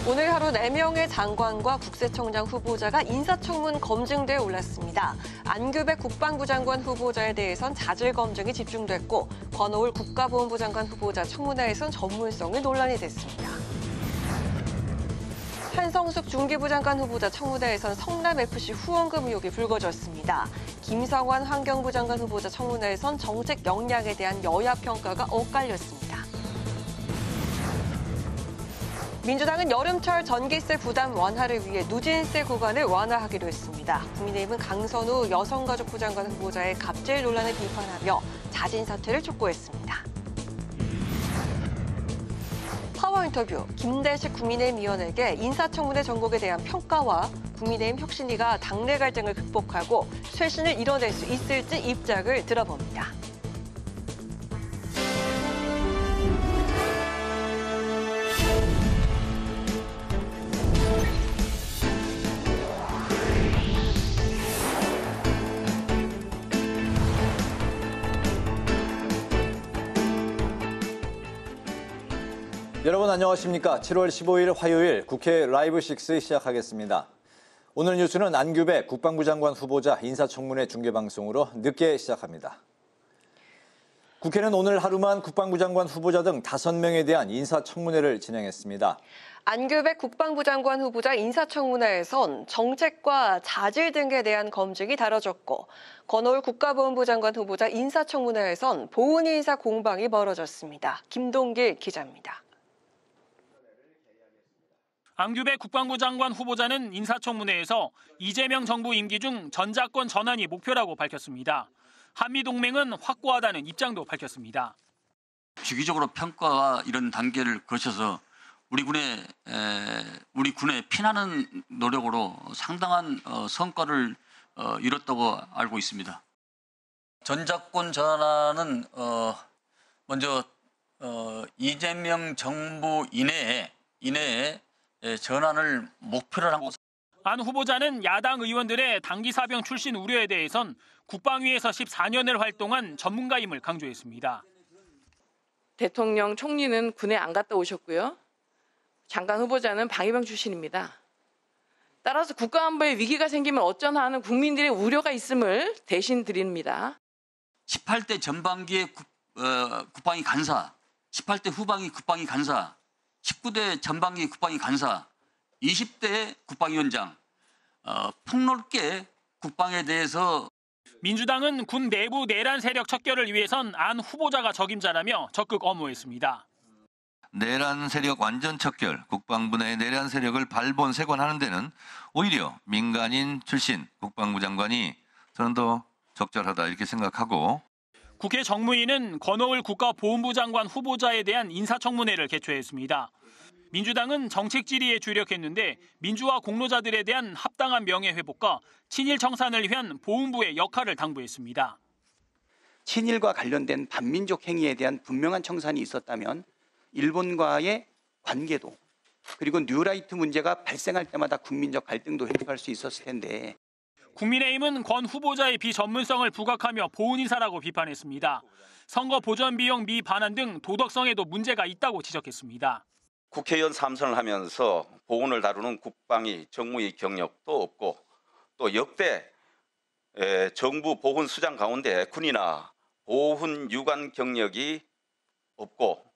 오늘 하루 4명의 장관과 국세청장 후보자가 인사청문 검증대에 올랐습니다. 안규백 국방부 장관 후보자에 대해선 자질 검증이 집중됐고 권오울 국가보훈부 장관 후보자 청문회에선 전문성이 논란이 됐습니다. 한성숙 중기부 장관 후보자 청문회에선 성남FC 후원금 의혹이 불거졌습니다. 김성환 환경부 장관 후보자 청문회에선 정책 역량에 대한 여야 평가가 엇갈렸습니다. 민주당은 여름철 전기세 부담 완화를 위해 누진세 구간을 완화하기로 했습니다. 국민의힘은 강선우 여성가족부 장관 후보자의 갑질 논란을 비판하며 자진 사퇴를 촉구했습니다. 파워 인터뷰, 김대식 국민의힘 의원에게 인사청문회 전국에 대한 평가와 국민의힘 혁신위가 당내 갈등을 극복하고 쇄신을 이뤄낼 수 있을지 입장을 들어봅니다. 여러분 안녕하십니까? 7월 15일 화요일 국회 라이브 6 시작하겠습니다. 오늘 뉴스는 안규백 국방부 장관 후보자 인사청문회 중계방송으로 늦게 시작합니다. 국회는 오늘 하루만 국방부 장관 후보자 등 5명에 대한 인사청문회를 진행했습니다. 안규백 국방부 장관 후보자 인사청문회에선 정책과 자질 등에 대한 검증이 다뤄졌고 권오울 국가보훈부 장관 후보자 인사청문회에선 보훈 인사 공방이 벌어졌습니다. 김동길 기자입니다. 안규백 국방부 장관 후보자는 인사청문회에서 이재명 정부 임기 중 전자권 전환이 목표라고 밝혔습니다. 한미동맹은 확고하다는 입장도 밝혔습니다. 주기적으로 평가와 이런 단계를 거쳐서 우리 군의 피나는 노력으로 상당한 성과를 이뤘다고 알고 있습니다. 전자권 전환은 먼저 이재명 정부 이내에 전환을 목표로 한 것. 안 후보자는 야당 의원들의 단기 사병 출신 우려에 대해선 국방위에서 14년을 활동한 전문가임을 강조했습니다. 대통령 총리는 군에 안 갔다 오셨고요. 장관 후보자는 방위병 출신입니다. 따라서 국가안보에 위기가 생기면 어쩌나 하는 국민들의 우려가 있음을 대신 드립니다. 18대 전반기의 국방위 간사, 18대 후반기 국방위 간사, 19대 전반기 국방위 간사, 20대 국방위원장, 폭넓게 국방에 대해서. 민주당은 군 내부 내란 세력 척결을 위해선 안 후보자가 적임자라며 적극 엄호했습니다. 내란 세력 완전 척결, 국방부 내 내란 세력을 발본색원하는 데는 오히려 민간인 출신 국방부 장관이 저는 더 적절하다 이렇게 생각하고. 국회 정무위는 권오울 국가보훈부 장관 후보자에 대한 인사청문회를 개최했습니다. 민주당은 정책 질의에 주력했는데 민주화 공로자들에 대한 합당한 명예회복과 친일 청산을 위한 보훈부의 역할을 당부했습니다. 친일과 관련된 반민족 행위에 대한 분명한 청산이 있었다면 일본과의 관계도 그리고 뉴라이트 문제가 발생할 때마다 국민적 갈등도 해소할 수 있었을 텐데. 국민의힘은 권 후보자의 비전문성을 부각하며 보훈 인사라고 비판했습니다. 선거 보전 비용 미반환 등 도덕성에도 문제가 있다고 지적했습니다. 국회의원 3선을 하면서 보훈을 다루는 국방위, 정무위 경력도 없고 또 역대 정부 보훈 수장 가운데 군이나 보훈 유관 경력이 없고.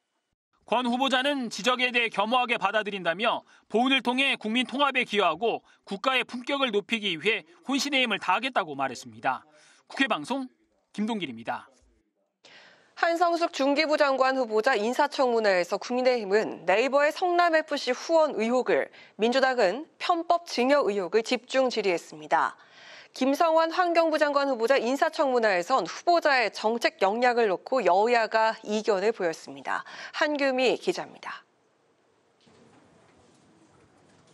권 후보자는 지적에 대해 겸허하게 받아들인다며 보훈을 통해 국민 통합에 기여하고 국가의 품격을 높이기 위해 혼신의 힘을 다하겠다고 말했습니다. 국회방송 김동길입니다. 한성숙 중기부 장관 후보자 인사청문회에서 국민의힘은 네이버의 성남FC 후원 의혹을, 민주당은 편법 증여 의혹을 집중 질의했습니다. 김성환 환경부 장관 후보자 인사청문회에선 후보자의 정책 역량을 놓고 여야가 이견을 보였습니다. 한규미 기자입니다.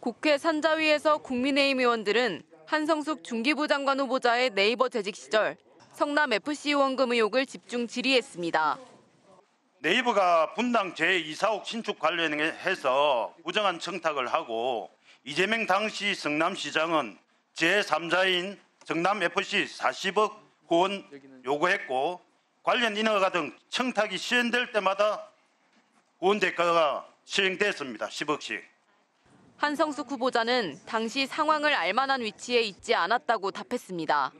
국회 산자위에서 국민의힘 의원들은 한성숙 중기부 장관 후보자의 네이버 재직 시절 성남FC 후원금 의혹을 집중 질의했습니다. 네이버가 분당 제2사옥 신축 관련해서 부정한 청탁을 하고 이재명 당시 성남시장은 제3자인 성남FC 40억 후원 요구했고 관련 인허가 등 청탁이 시행될 때마다 후원 대가가 시행됐습니다. 10억씩. 한성숙 후보자는 당시 상황을 알 만한 위치에 있지 않았다고 답했습니다.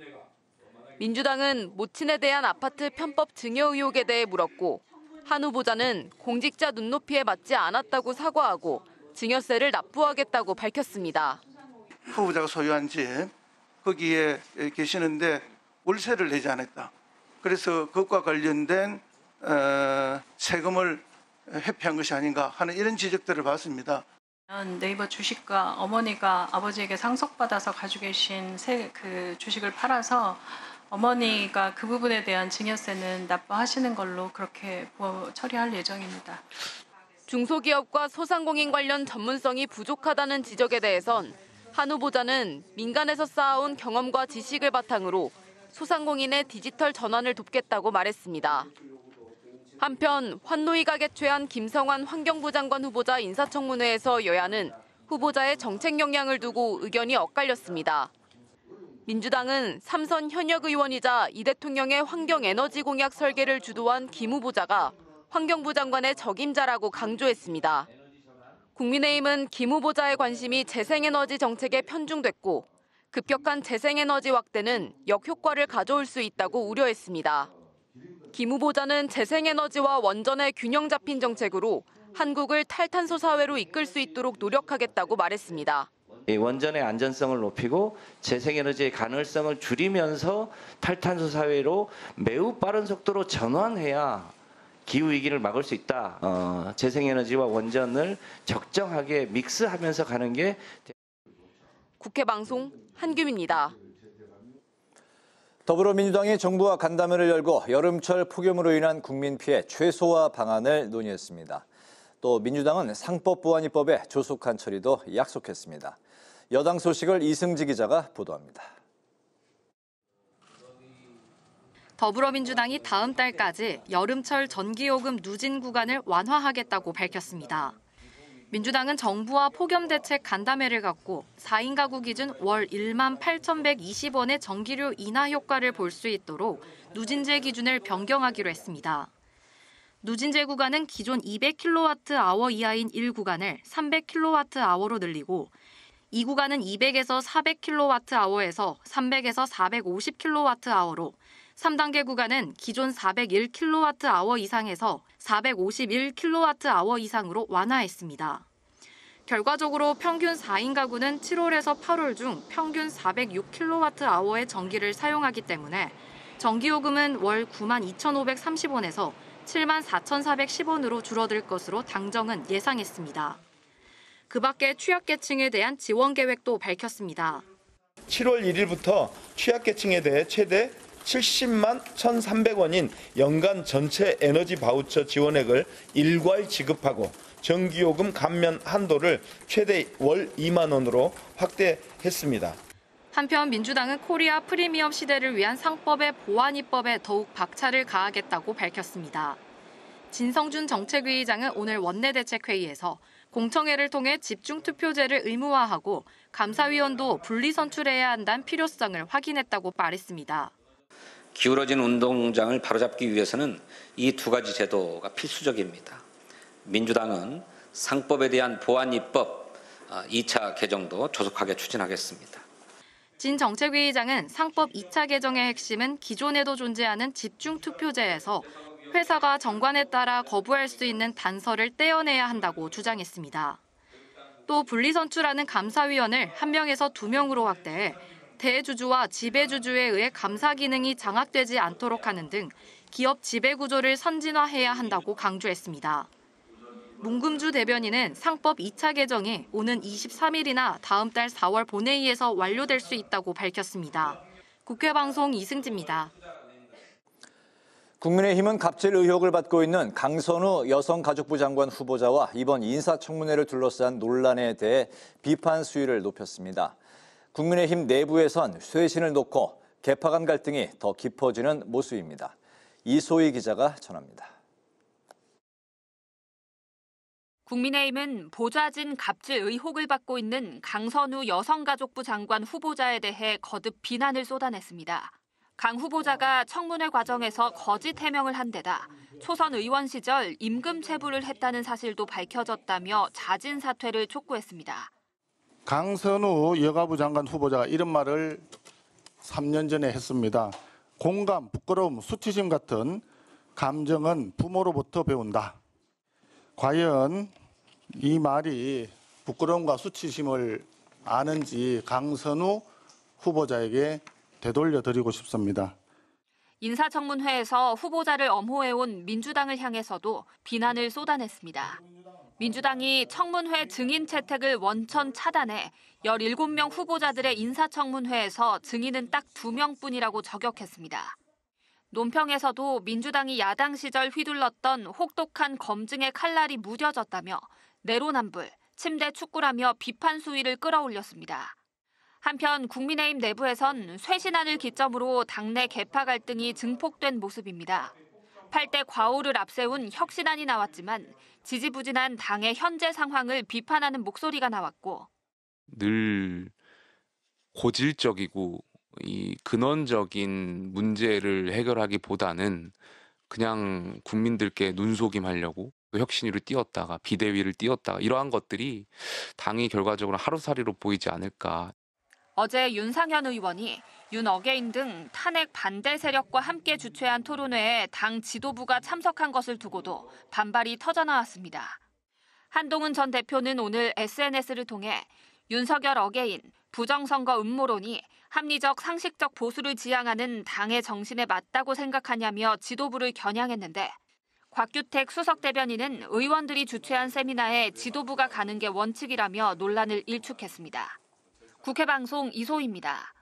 민주당은 모친에 대한 아파트 편법 증여 의혹에 대해 물었고 한 후보자는 공직자 눈높이에 맞지 않았다고 사과하고 증여세를 납부하겠다고 밝혔습니다. 후보자가 소유한 집 거기에 계시는데 월세를 내지 않았다. 그래서 그것과 관련된 세금을 회피한 것이 아닌가 하는 이런 지적들을 받습니다. 네이버 주식과 어머니가 아버지에게 상속받아서 가지고 계신 그 주식을 팔아서 어머니가 그 부분에 대한 증여세는 납부하시는 걸로 그렇게 처리할 예정입니다. 중소기업과 소상공인 관련 전문성이 부족하다는 지적에 대해선 한 후보자는 민간에서 쌓아온 경험과 지식을 바탕으로 소상공인의 디지털 전환을 돕겠다고 말했습니다. 한편 환노위가 개최한 김성환 환경부 장관 후보자 인사청문회에서 여야는 후보자의 정책 역량을 두고 의견이 엇갈렸습니다. 민주당은 3선 현역 의원이자 이 대통령의 환경에너지 공약 설계를 주도한 김 후보자가 환경부 장관의 적임자라고 강조했습니다. 국민의힘은 김 후보자의 관심이 재생에너지 정책에 편중됐고 급격한 재생에너지 확대는 역효과를 가져올 수 있다고 우려했습니다. 김 후보자는 재생에너지와 원전의 균형 잡힌 정책으로 한국을 탈탄소 사회로 이끌 수 있도록 노력하겠다고 말했습니다. 원전의 안전성을 높이고 재생에너지의 가능성을 줄이면서 탈탄소 사회로 매우 빠른 속도로 전환해야 기후위기를 막을 수 있다. 재생에너지와 원전을 적정하게 믹스하면서 가는 게. 국회 방송 한규민입니다. 더불어민주당이 정부와 간담회를 열고 여름철 폭염으로 인한 국민 피해 최소화 방안을 논의했습니다. 또 민주당은 상법 보완 입법에 조속한 처리도 약속했습니다. 여당 소식을 이승지 기자가 보도합니다. 더불어민주당이 다음 달까지 여름철 전기요금 누진 구간을 완화하겠다고 밝혔습니다. 민주당은 정부와 폭염 대책 간담회를 갖고 4인 가구 기준 월 18,120원의 전기료 인하 효과를 볼 수 있도록 누진제 기준을 변경하기로 했습니다. 누진제 구간은 기존 200kWh 이하인 1구간을 300kWh로 늘리고 2구간은 200에서 400kWh에서 300에서 450kWh로 3단계 구간은 기존 401kWh 이상에서 451kWh 이상으로 완화했습니다. 결과적으로 평균 4인 가구는 7월에서 8월 중 평균 406kWh의 전기를 사용하기 때문에 전기요금은 월 92,530원에서 74,410원으로 줄어들 것으로 당정은 예상했습니다. 그 밖에 취약계층에 대한 지원 계획도 밝혔습니다. 7월 1일부터 취약계층에 대해 최대 70만 1,300원인 연간 전체 에너지 바우처 지원액을 일괄 지급하고 전기요금 감면 한도를 최대 월 2만 원으로 확대했습니다. 한편 민주당은 코리아 프리미엄 시대를 위한 상법의 보완 입법에 더욱 박차를 가하겠다고 밝혔습니다. 진성준 정책위의장은 오늘 원내대책회의에서 공청회를 통해 집중투표제를 의무화하고 감사위원도 분리선출해야 한다는 필요성을 확인했다고 말했습니다. 기울어진 운동장을 바로잡기 위해서는 이 두 가지 제도가 필수적입니다. 민주당은 상법에 대한 보완 입법 2차 개정도 조속하게 추진하겠습니다. 진 정책위의장은 상법 2차 개정의 핵심은 기존에도 존재하는 집중투표제에서 회사가 정관에 따라 거부할 수 있는 단서를 떼어내야 한다고 주장했습니다. 또 분리선출하는 감사위원을 1명에서 2명으로 확대해 대주주와 지배주주에 의해 감사 기능이 장악되지 않도록 하는 등 기업 지배구조를 선진화해야 한다고 강조했습니다. 문금주 대변인은 상법 2차 개정이 오는 23일이나 다음 달 4월 본회의에서 완료될 수 있다고 밝혔습니다. 국회방송 이승지입니다. 국민의힘은 갑질 의혹을 받고 있는 강선우 여성가족부 장관 후보자와 이번 인사청문회를 둘러싼 논란에 대해 비판 수위를 높였습니다. 국민의힘 내부에선 쇄신을 놓고 개파간 갈등이 더 깊어지는 모습입니다. 이소희 기자가 전합니다. 국민의힘은 보좌진 갑질 의혹을 받고 있는 강선우 여성가족부 장관 후보자에 대해 거듭 비난을 쏟아냈습니다. 강 후보자가 청문회 과정에서 거짓 해명을 한 데다 초선 의원 시절 임금 체불을 했다는 사실도 밝혀졌다며 자진 사퇴를 촉구했습니다. 강선우 여가부 장관 후보자가 이런 말을 3년 전에 했습니다. 공감, 부끄러움, 수치심 같은 감정은 부모로부터 배운다. 과연 이 말이 부끄러움과 수치심을 아는지 강선우 후보자에게 되돌려 드리고 싶습니다. 인사청문회에서 후보자를 엄호해온 민주당을 향해서도 비난을 쏟아냈습니다. 민주당이 청문회 증인 채택을 원천 차단해 17명 후보자들의 인사청문회에서 증인은 딱 2명뿐이라고 저격했습니다. 논평에서도 민주당이 야당 시절 휘둘렀던 혹독한 검증의 칼날이 무뎌졌다며 내로남불, 침대 축구라며 비판 수위를 끌어올렸습니다. 한편 국민의힘 내부에선 쇄신안을 기점으로 당내 계파 갈등이 증폭된 모습입니다. 8대 과오를 앞세운 혁신안이 나왔지만 지지부진한 당의 현재 상황을 비판하는 목소리가 나왔고 늘 고질적이고 이 근원적인 문제를 해결하기보다는 그냥 국민들께 눈속임하려고 혁신위를 띄웠다가 비대위를 띄웠다가 이러한 것들이 당이 결과적으로 하루살이로 보이지 않을까. 어제 윤상현 의원이 윤어게인 등 탄핵 반대 세력과 함께 주최한 토론회에 당 지도부가 참석한 것을 두고도 반발이 터져나왔습니다. 한동훈 전 대표는 오늘 SNS를 통해 윤석열 어게인, 부정선거 음모론이 합리적 상식적 보수를 지향하는 당의 정신에 맞다고 생각하냐며 지도부를 겨냥했는데 곽규택 수석 대변인은 의원들이 주최한 세미나에 지도부가 가는 게 원칙이라며 논란을 일축했습니다. 국회 방송 이소희입니다.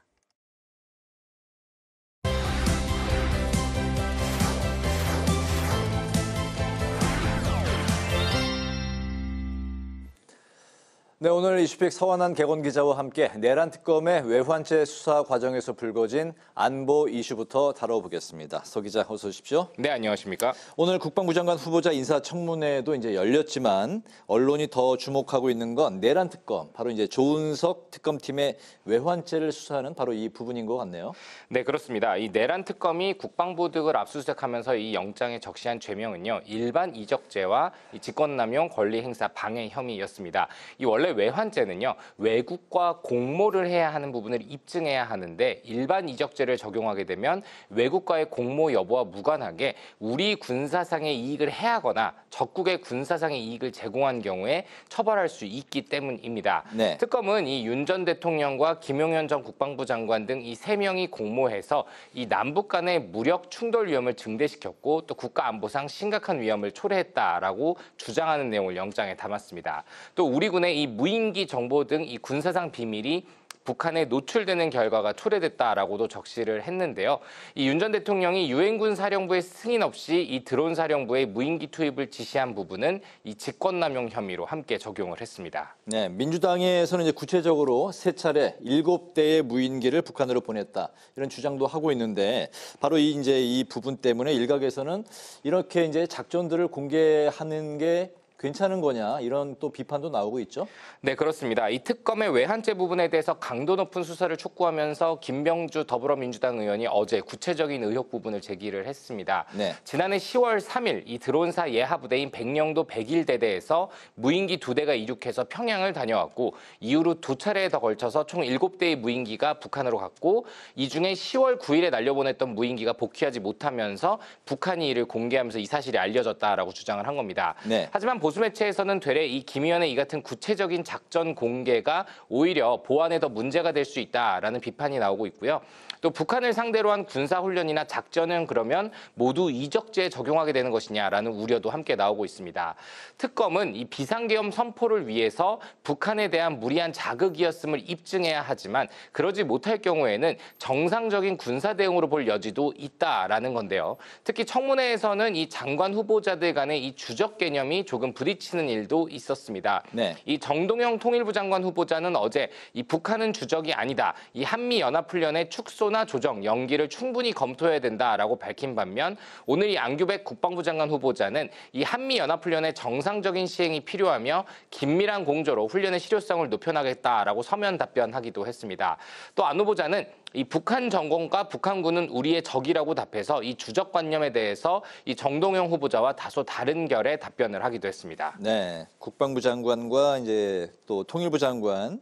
네, 오늘 이슈픽 서완한 개건 기자와 함께 내란 특검의 외환죄 수사 과정에서 불거진 안보 이슈부터 다뤄보겠습니다. 서 기자, 어서 오십시오. 네, 안녕하십니까. 오늘 국방부 장관 후보자 인사청문회도 이제 열렸지만 언론이 더 주목하고 있는 건 내란 특검, 바로 이제 조은석 특검팀의 외환죄를 수사하는 바로 이 부분인 것 같네요. 네, 그렇습니다. 이 내란 특검이 국방부 등을 압수수색하면서 이 영장에 적시한 죄명은요, 일반 이적죄와 이 직권남용 권리행사 방해 혐의였습니다. 이 원래 외환죄는요, 외국과 공모를 해야 하는 부분을 입증해야 하는데 일반 이적죄를 적용하게 되면 외국과의 공모 여부와 무관하게 우리 군사상의 이익을 해하거나 적국의 군사상의 이익을 제공한 경우에 처벌할 수 있기 때문입니다. 네. 특검은 이 윤 전 대통령과 김용현 전 국방부 장관 등 이 3명이 공모해서 이 남북 간의 무력 충돌 위험을 증대시켰고 또 국가 안보상 심각한 위험을 초래했다라고 주장하는 내용을 영장에 담았습니다. 또 우리 군의 이 무인기 정보 등 이 군사상 비밀이 북한에 노출되는 결과가 초래됐다라고도 적시를 했는데요. 이 윤 전 대통령이 유엔군 사령부의 승인 없이 이 드론 사령부의 무인기 투입을 지시한 부분은 이 직권남용 혐의로 함께 적용을 했습니다. 네, 민주당에서는 이제 구체적으로 3차례 7대의 무인기를 북한으로 보냈다, 이런 주장도 하고 있는데 바로 이 부분 때문에 일각에서는 이렇게 이제 작전들을 공개하는 게 괜찮은 거냐, 이런 또 비판도 나오고 있죠. 네, 그렇습니다. 이 특검의 외환죄 부분에 대해서 강도 높은 수사를 촉구하면서 김병주 더불어민주당 의원이 어제 구체적인 의혹 부분을 제기를 했습니다. 네. 지난해 10월 3일 이 드론사 예하 부대인 백령도 101대대에서 무인기 2대가 이륙해서 평양을 다녀왔고 이후로 2차례에 더 걸쳐서 총 7대의 무인기가 북한으로 갔고 이 중에 10월 9일에 날려보냈던 무인기가 복귀하지 못하면서 북한이 이를 공개하면서 이 사실이 알려졌다라고 주장을 한 겁니다. 네. 하지만 보수 매체에서는 되레 이 김 의원의 이 같은 구체적인 작전 공개가 오히려 보안에 더 문제가 될 수 있다라는 비판이 나오고 있고요. 또 북한을 상대로 한 군사훈련이나 작전은 그러면 모두 이적죄에 적용하게 되는 것이냐라는 우려도 함께 나오고 있습니다. 특검은 이 비상계엄 선포를 위해서 북한에 대한 무리한 자극이었음을 입증해야 하지만 그러지 못할 경우에는 정상적인 군사 대응으로 볼 여지도 있다라는 건데요. 특히 청문회에서는 이 장관 후보자들 간의 이 주적 개념이 조금 부딪히는 일도 있었습니다. 네. 이 정동영 통일부 장관 후보자는 어제 이 북한은 주적이 아니다. 이 한미 연합훈련의 축소나 조정, 연기를 충분히 검토해야 된다라고 밝힌 반면 오늘 이 안규백 국방부 장관 후보자는 이 한미 연합훈련의 정상적인 시행이 필요하며 긴밀한 공조로 훈련의 실효성을 높여나가겠다라고 서면 답변하기도 했습니다. 또 안 후보자는 이 북한 정권과 북한군은 우리의 적이라고 답해서 이 주적관념에 대해서 이 정동영 후보자와 다소 다른 결의 답변을 하기도 했습니다. 네, 국방부 장관과 이제 또 통일부 장관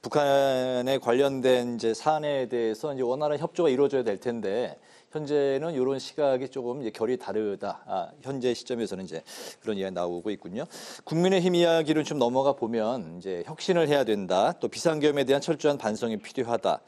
북한에 관련된 이제 사안에 대해서 이제 원활한 협조가 이루어져야 될 텐데 현재는 이런 시각이 조금 이제 결이 다르다. 현재 시점에서는 이제 그런 이야기 나오고 있군요. 국민의힘 이야기를 좀 넘어가 보면 이제 혁신을 해야 된다. 또 비상계엄에 대한 철저한 반성이 필요하다.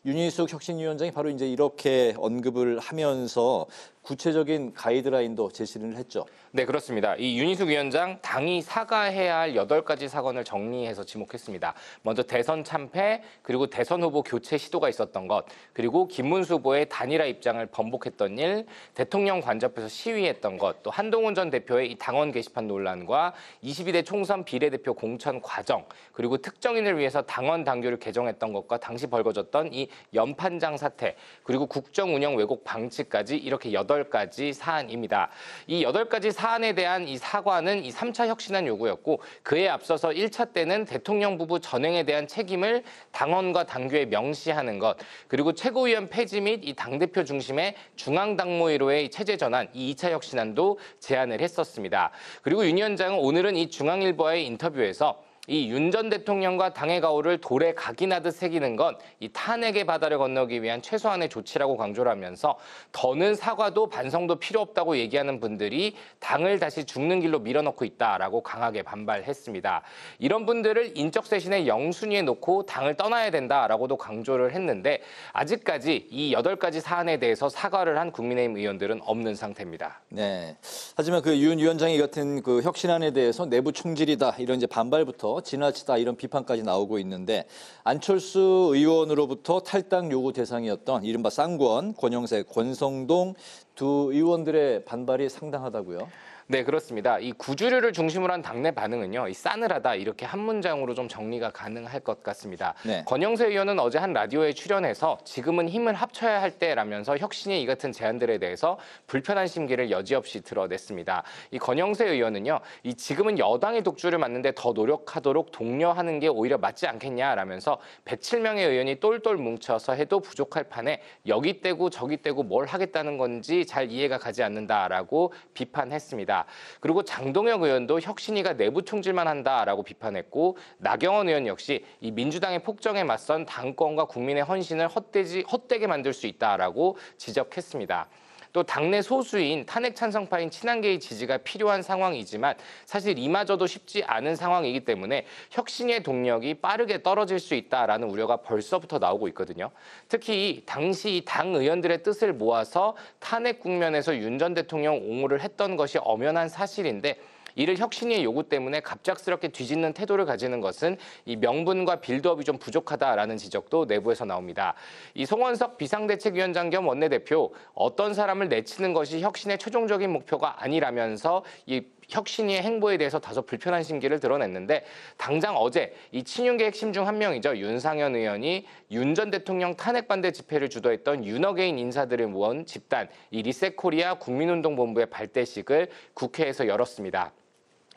윤희숙 혁신위원장이 바로 이제 이렇게 언급을 하면서 구체적인 가이드라인도 제시를 했죠. 네, 그렇습니다. 이 윤희숙 위원장 당이 사과해야 할 8가지 사건을 정리해서 지목했습니다. 먼저 대선 참패, 그리고 대선 후보 교체 시도가 있었던 것, 그리고 김문수 후보의 단일화 입장을 번복했던 일, 대통령 관저에서 시위했던 것, 또 한동훈 전 대표의 이 당원 게시판 논란과 22대 총선 비례대표 공천 과정, 그리고 특정인을 위해서 당원 당규를 개정했던 것과 당시 벌거졌던 이 연판장 사태, 그리고 국정 운영 왜곡 방치까지 이렇게 8가지 사안입니다. 이 8가지 사안에 대한 이 사과는 이 3차 혁신안 요구였고 그에 앞서서 1차 때는 대통령 부부 전행에 대한 책임을 당원과 당규에 명시하는 것, 그리고 최고위원 폐지 및 이 당대표 중심의 중앙당무위로의 체제 전환, 이 2차 혁신안도 제안을 했었습니다. 그리고 윤 위원장은 오늘은 이 중앙일보와의 인터뷰에서 이 윤 전 대통령과 당의 가오를 돌에 각인하듯 새기는 건 이 탄핵의 바다를 건너기 위한 최소한의 조치라고 강조를 하면서 더는 사과도 반성도 필요 없다고 얘기하는 분들이 당을 다시 죽는 길로 밀어넣고 있다라고 강하게 반발했습니다. 이런 분들을 인적 쇄신의 영순위에 놓고 당을 떠나야 된다라고도 강조를 했는데 아직까지 이 8가지 사안에 대해서 사과를 한 국민의힘 의원들은 없는 상태입니다. 네. 하지만 그 윤 위원장이 같은 그 혁신안에 대해서 내부 총질이다 이런 이제 반발부터 지나치다 이런 비판까지 나오고 있는데 안철수 의원으로부터 탈당 요구 대상이었던 이른바 쌍권, 권영세, 권성동 두 의원들의 반발이 상당하다고요? 네, 그렇습니다. 이 구주류를 중심으로 한 당내 반응은요, 이 싸늘하다 이렇게 한 문장으로 좀 정리가 가능할 것 같습니다. 네. 권영세 의원은 어제 한 라디오에 출연해서 지금은 힘을 합쳐야 할 때라면서 혁신의 이 같은 제안들에 대해서 불편한 심기를 여지없이 드러냈습니다. 이 권영세 의원은요, 이 지금은 여당의 독주를 맡는데 더 노력하도록 독려하는 게 오히려 맞지 않겠냐라면서 107명의 의원이 똘똘 뭉쳐서 해도 부족할 판에 여기 떼고 저기 떼고 뭘 하겠다는 건지 잘 이해가 가지 않는다라고 비판했습니다. 그리고 장동혁 의원도 혁신위가 내부 총질만 한다라고 비판했고 나경원 의원 역시 이 민주당의 폭정에 맞선 당권과 국민의 헌신을 헛되게 만들 수 있다라고 지적했습니다. 또 당내 소수인 탄핵 찬성파인 친한계의 지지가 필요한 상황이지만 사실 이마저도 쉽지 않은 상황이기 때문에 혁신의 동력이 빠르게 떨어질 수 있다라는 우려가 벌써부터 나오고 있거든요. 특히 당시 당 의원들의 뜻을 모아서 탄핵 국면에서 윤 전 대통령 옹호를 했던 것이 엄연한 사실인데 이를 혁신의 요구 때문에 갑작스럽게 뒤집는 태도를 가지는 것은 이 명분과 빌드업이 좀 부족하다라는 지적도 내부에서 나옵니다. 이 송원석 비상대책위원장 겸 원내대표 어떤 사람을 내치는 것이 혁신의 최종적인 목표가 아니라면서 이 혁신위의 행보에 대해서 다소 불편한 심기를 드러냈는데 당장 어제 이 친윤계 핵심 중 한 명이죠. 윤상현 의원이 윤 전 대통령 탄핵 반대 집회를 주도했던 윤어게인 인사들을 모은 집단 이 리셋코리아 국민운동본부의 발대식을 국회에서 열었습니다.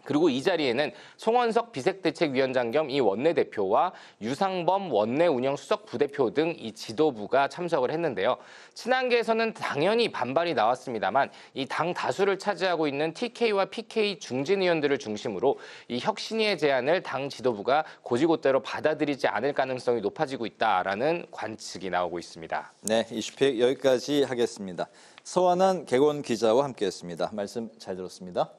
그리고 이 자리에는 송원석 비상대책위원장 겸 이 원내대표와 유상범 원내운영수석 부대표 등 이 지도부가 참석을 했는데요. 친한계에서는 당연히 반발이 나왔습니다만 이 당 다수를 차지하고 있는 TK와 PK 중진 의원들을 중심으로 이 혁신위의 제안을 당 지도부가 곧이곧대로 받아들이지 않을 가능성이 높아지고 있다라는 관측이 나오고 있습니다. 네, 이슈픽 여기까지 하겠습니다. 서완한 객원 기자와 함께했습니다. 말씀 잘 들었습니다.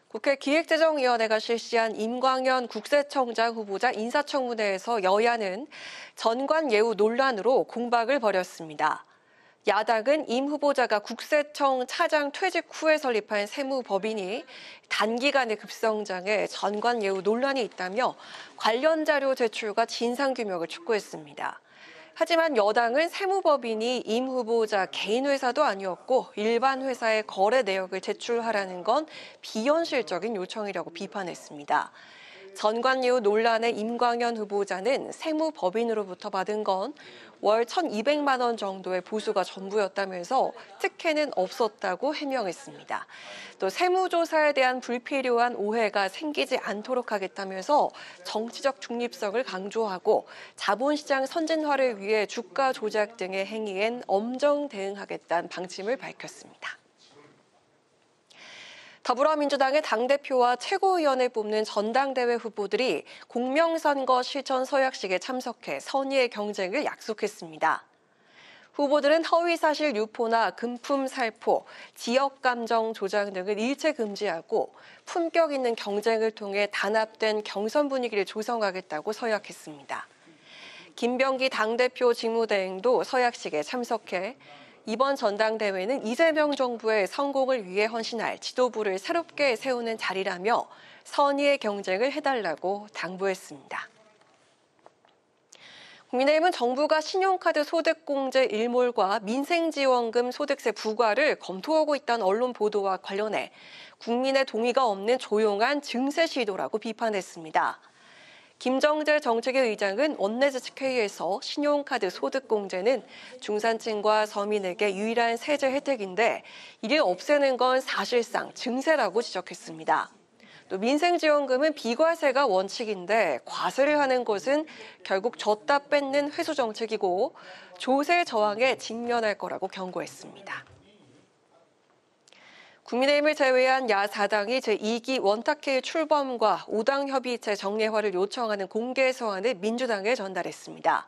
국회 기획재정위원회가 실시한 임광현 국세청장 후보자 인사청문회에서 여야는 전관예우 논란으로 공박을 벌였습니다. 야당은 임 후보자가 국세청 차장 퇴직 후에 설립한 세무법인이 단기간에 급성장해 전관예우 논란이 있다며 관련 자료 제출과 진상규명을 촉구했습니다. 하지만 여당은 세무법인이 임 후보자 개인 회사도 아니었고 일반 회사의 거래 내역을 제출하라는 건 비현실적인 요청이라고 비판했습니다. 전관예우 논란의 임광현 후보자는 세무법인으로부터 받은 건 월 1,200만 원 정도의 보수가 전부였다면서 특혜는 없었다고 해명했습니다. 또 세무조사에 대한 불필요한 오해가 생기지 않도록 하겠다면서 정치적 중립성을 강조하고 자본시장 선진화를 위해 주가 조작 등의 행위엔 엄정 대응하겠다는 방침을 밝혔습니다. 더불어민주당의 당대표와 최고위원을 뽑는 전당대회 후보들이 공명선거 실천 서약식에 참석해 선의의 경쟁을 약속했습니다. 후보들은 허위사실 유포나 금품 살포, 지역감정 조장 등을 일체 금지하고 품격 있는 경쟁을 통해 단합된 경선 분위기를 조성하겠다고 서약했습니다. 김병기 당대표 직무대행도 서약식에 참석해 이번 전당대회는 이재명 정부의 성공을 위해 헌신할 지도부를 새롭게 세우는 자리라며 선의의 경쟁을 해달라고 당부했습니다. 국민의힘은 정부가 신용카드 소득공제 일몰과 민생지원금 소득세 부과를 검토하고 있다는 언론 보도와 관련해 국민의 동의가 없는 조용한 증세 시도라고 비판했습니다. 김정재 정책위 의장은 원내대책회의에서 신용카드 소득공제는 중산층과 서민에게 유일한 세제 혜택인데 이를 없애는 건 사실상 증세라고 지적했습니다. 또 민생지원금은 비과세가 원칙인데 과세를 하는 것은 결국 줬다 뺏는 회수 정책이고 조세 저항에 직면할 거라고 경고했습니다. 국민의힘을 제외한 야4당이 제2기 원탁회의 출범과 5당 협의체 정례화를 요청하는 공개 서한을 민주당에 전달했습니다.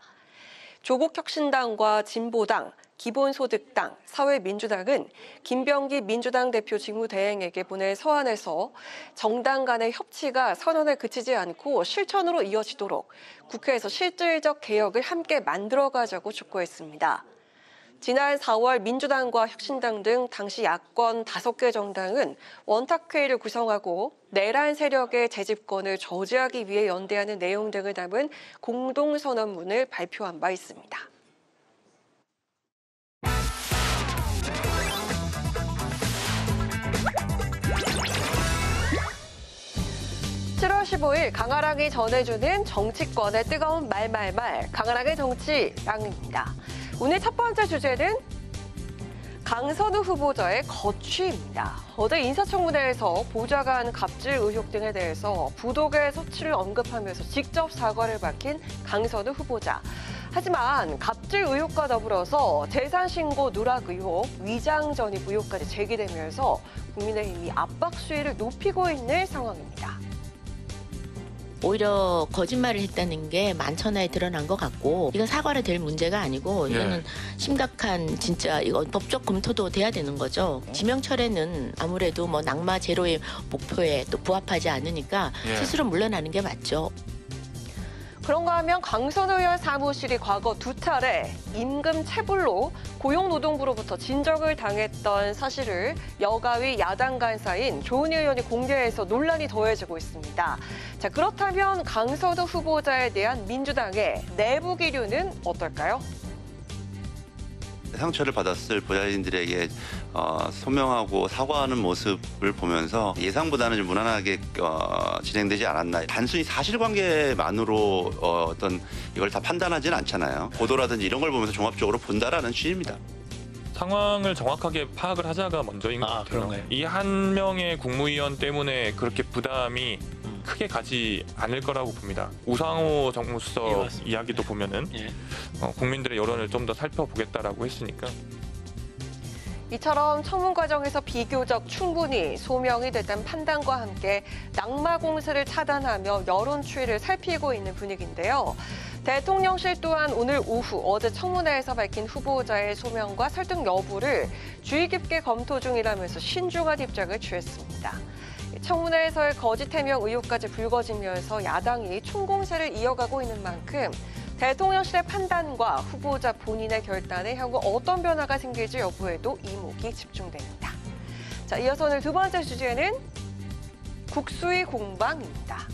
조국혁신당과 진보당, 기본소득당, 사회민주당은 김병기 민주당 대표 직무대행에게 보낸 서한에서 정당 간의 협치가 선언에 그치지 않고 실천으로 이어지도록 국회에서 실질적 개혁을 함께 만들어가자고 촉구했습니다. 지난 4월 민주당과 혁신당 등 당시 야권 5개 정당은 원탁회의를 구성하고 내란 세력의 재집권을 저지하기 위해 연대하는 내용 등을 담은 공동선언문을 발표한 바 있습니다. (7월 15일) 강아랑이 전해주는 정치권의 뜨거운 말말말 강아랑의 정치랑입니다. 오늘 첫 번째 주제는 강선우 후보자의 거취입니다. 어제 인사청문회에서 보좌관 갑질 의혹 등에 대해서 부독의 서치를 언급하면서 직접 사과를 밝힌 강선우 후보자. 하지만 갑질 의혹과 더불어서 재산신고 누락 의혹, 위장 전입 의혹까지 제기되면서 국민의힘이 압박 수위를 높이고 있는 상황입니다. 오히려 거짓말을 했다는 게 만천하에 드러난 것 같고 이건 사과를 될 문제가 아니고 이거는 심각한 진짜 이거 법적 검토도 돼야 되는 거죠. 지명철회는 아무래도 뭐 낙마 제로의 목표에 또 부합하지 않으니까 스스로 물러나는 게 맞죠. 그런가 하면 강선우 의원 사무실이 과거 2차례 임금 체불로 고용노동부로부터 진적을 당했던 사실을 여가위 야당 간사인 조은희 의원이 공개해서 논란이 더해지고 있습니다. 자, 그렇다면 강선우 후보자에 대한 민주당의 내부 기류는 어떨까요? 상처를 받았을 보좌진들에게 소명하고 사과하는 모습을 보면서 예상보다는 좀 무난하게 진행되지 않았나. 단순히 사실관계만으로 어떤 이걸 다 판단하지는 않잖아요. 보도라든지 이런 걸 보면서 종합적으로 본다라는 취지입니다. 상황을 정확하게 파악을 하자가 먼저인 것 같아요. 이 한 명의 국무위원 때문에 그렇게 부담이 크게 가지 않을 거라고 봅니다. 우상호 정무수석 이야기도 보면은 국민들의 여론을 좀 더 살펴보겠다라고 했으니까. 이처럼 청문 과정에서 비교적 충분히 소명이 됐다는 판단과 함께 낙마 공세를 차단하며 여론 추이를 살피고 있는 분위기인데요. 대통령실 또한 오늘 오후 어제 청문회에서 밝힌 후보자의 소명과 설득 여부를 주의 깊게 검토 중이라면서 신중한 입장을 취했습니다. 청문회에서의 거짓 해명 의혹까지 불거지면서 야당이 총공세를 이어가고 있는 만큼 대통령실의 판단과 후보자 본인의 결단에 향후 어떤 변화가 생길지 여부에도 이목이 집중됩니다. 자, 이어서 오늘 두 번째 주제는 국수위 공방입니다.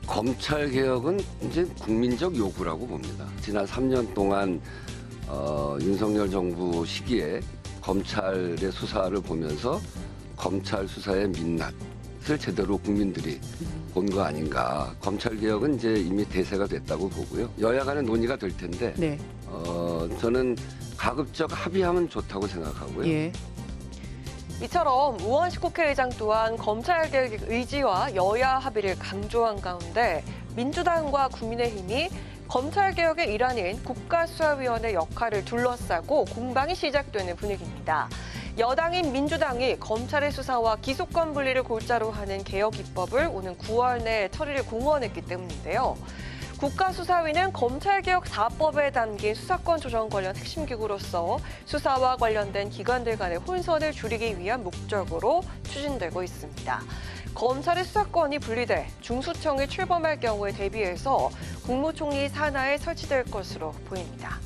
검찰 개혁은 이제 국민적 요구라고 봅니다. 지난 3년 동안 윤석열 정부 시기에 검찰의 수사를 보면서 검찰 수사의 민낯, 것을 제대로 국민들이 본 거 아닌가. 검찰 개혁은 이제 이미 대세가 됐다고 보고요. 여야 간의 논의가 될 텐데 네. 저는 가급적 합의하면 좋다고 생각하고요. 예. 이처럼 우원식 국회의장 또한 검찰개혁의 의지와 여야 합의를 강조한 가운데 민주당과 국민의힘이 검찰개혁의 일환인 국가수사위원회 역할을 둘러싸고 공방이 시작되는 분위기입니다. 여당인 민주당이 검찰의 수사와 기소권 분리를 골자로 하는 개혁 입법을 오는 9월 내에 처리를 공언했기 때문인데요. 국가수사위는 검찰개혁 4법에 담긴 수사권 조정 관련 핵심 기구로서 수사와 관련된 기관들 간의 혼선을 줄이기 위한 목적으로 추진되고 있습니다. 검찰의 수사권이 분리돼 중수청이 출범할 경우에 대비해서 국무총리 산하에 설치될 것으로 보입니다.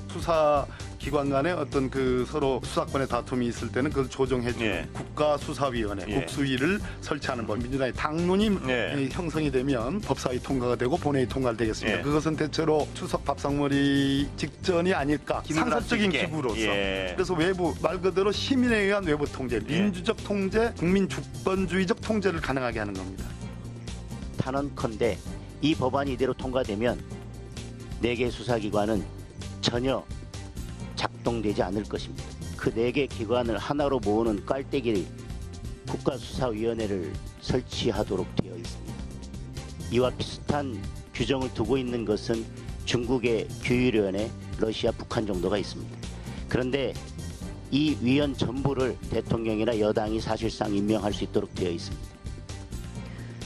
수사기관 간에 어떤 그 서로 수사권의 다툼이 있을 때는 그걸 조정해주는 국가수사위원회, 국수위를 설치하는 법. 민주당의 당론이 형성이 되면 법사위 통과가 되고 본회의 통과가 되겠습니다. 그것은 대체로 추석 밥상머리 직전이 아닐까. 상설적인 기구로서. 그래서 외부, 말 그대로 시민에 의한 외부 통제, 민주적 통제, 국민 주권주의적 통제를 가능하게 하는 겁니다. 단언컨대 이 법안이 이대로 통과되면 4개 수사기관은 전혀 작동되지 않을 것입니다. 그 4개 기관을 하나로 모으는 깔때기 국가수사위원회를 설치하도록 되어 있습니다. 이와 비슷한 규정을 두고 있는 것은 중국의 규율위원회, 러시아, 북한 정도가 있습니다. 그런데 이 위원 전부를 대통령이나 여당이 사실상 임명할 수 있도록 되어 있습니다.